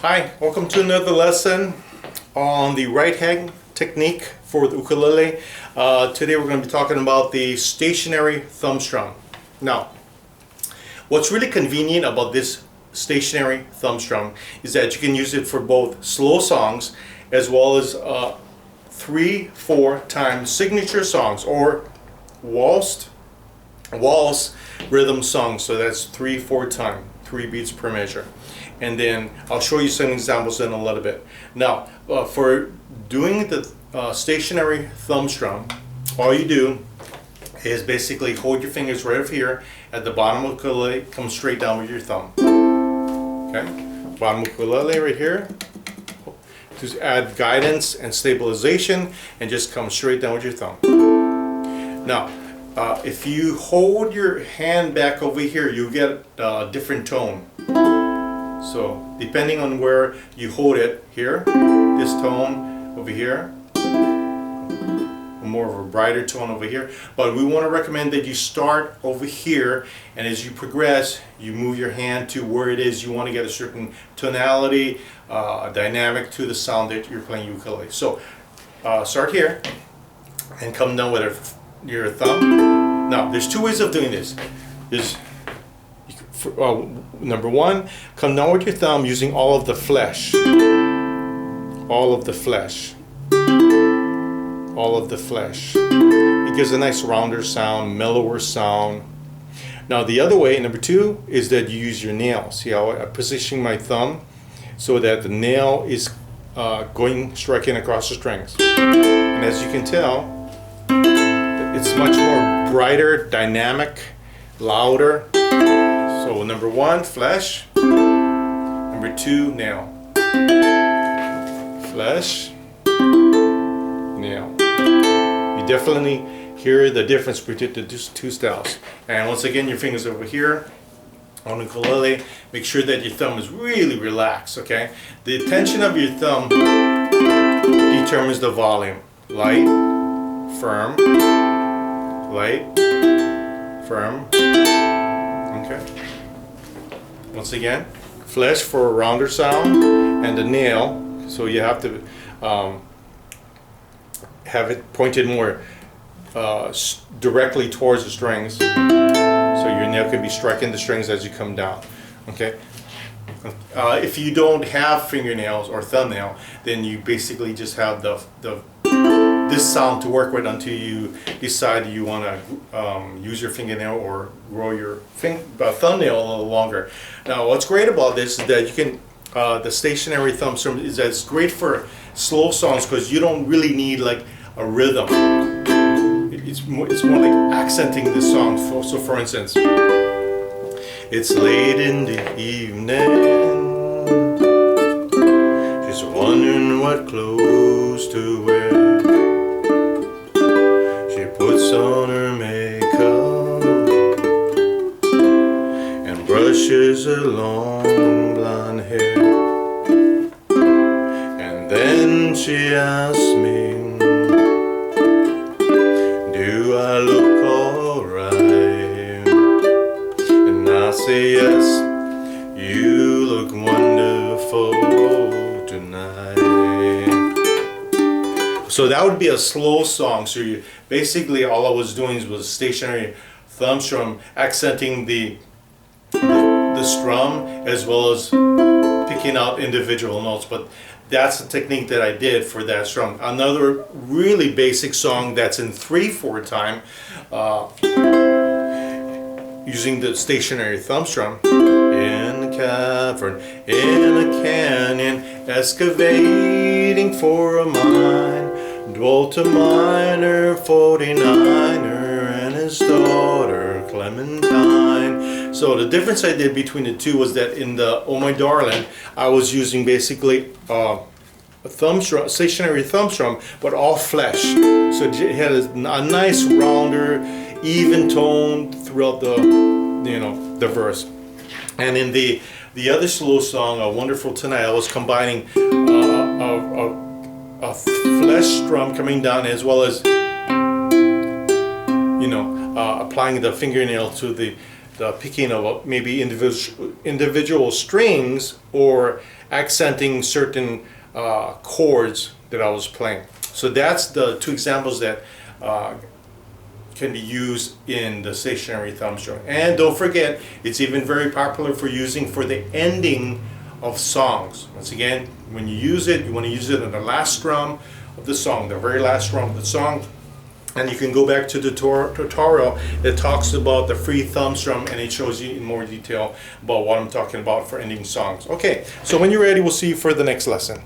Hi, welcome to another lesson on the right hand technique for the ukulele. Today we're going to be talking about the stationary thumb strum. Now, what's really convenient about this stationary thumb strum is that you can use it for both slow songs as well as 3/4 time signature songs or waltz rhythm songs. So that's 3/4 time, 3 beats per measure. And then I'll show you some examples in a little bit. Now, for doing the stationary thumb strum, all you do is basically hold your fingers right over here at the bottom of the ukulele, come straight down with your thumb. Okay, bottom of the ukulele right here. To add guidance and stabilization, and just come straight down with your thumb. Now, if you hold your hand back over here, you get a different tone. So depending on where you hold it, here, this tone over here, more of a brighter tone over here, but we want to recommend that you start over here, and as you progress you move your hand to where it is you want to get a certain tonality, dynamic to the sound that you're playing ukulele. So start here and come down with your thumb. Now there's two ways of doing this. There's number one, come down with your thumb using all of the flesh. All of the flesh. All of the flesh. It gives a nice rounder sound, mellower sound. Now the other way, number two, is that you use your nail. See how I'm positioning my thumb so that the nail is striking across the strings. And as you can tell, it's much more brighter, dynamic, louder. So number one, flesh. Number two, nail. Flesh, nail. You definitely hear the difference between the two styles. And once again, your fingers over here on the ukulele. Make sure that your thumb is really relaxed, okay? The tension of your thumb determines the volume. Light, firm, light, firm. Okay. Once again, flesh for a rounder sound, and the nail, so you have to have it pointed more directly towards the strings, so your nail can be striking the strings as you come down. Okay. If you don't have fingernails or thumbnail, then you basically just have this sound to work with until you decide you want to use your fingernail or grow your thumbnail a little longer. Now what's great about this is that you can, the stationary thumb strum is that it's great for slow songs because you don't really need like a rhythm. It's more like accenting the song. So for instance, it's late in the evening, just wondering what clothes to wear. Puts on her makeup and brushes her long blonde hair, and then she asks me, do I look alright? And I say yes, you look wonderful tonight. So that would be a slow song. So you basically, all I was doing was stationary thumb strum, accenting the strum as well as picking out individual notes. But that's the technique that I did for that strum. Another really basic song that's in 3/4 time, using the stationary thumb strum. In the cavern, in a canyon, excavating for a mine, dwelt a miner, 49er, and his daughter Clementine. So the difference I did between the two was that in the Oh My Darling, I was using basically a thumb strum, stationary thumb strum, but all flesh. So it had a nice rounder, even tone throughout the verse. And in the other slow song, A Wonderful Tonight, I was combining a flesh strum coming down as well as applying the fingernail to the the picking of maybe individual strings or accenting certain chords that I was playing. So that's the two examples that can be used in the stationary thumb strum. And don't forget, it's even very popular for using for the ending of songs. Once again, when you use it, you want to use it on the last strum of the song, the very last strum of the song. And you can go back to the tutorial that talks about the free thumb strum, and it shows you in more detail about what I'm talking about for ending songs. Okay, so when you're ready, we'll see you for the next lesson.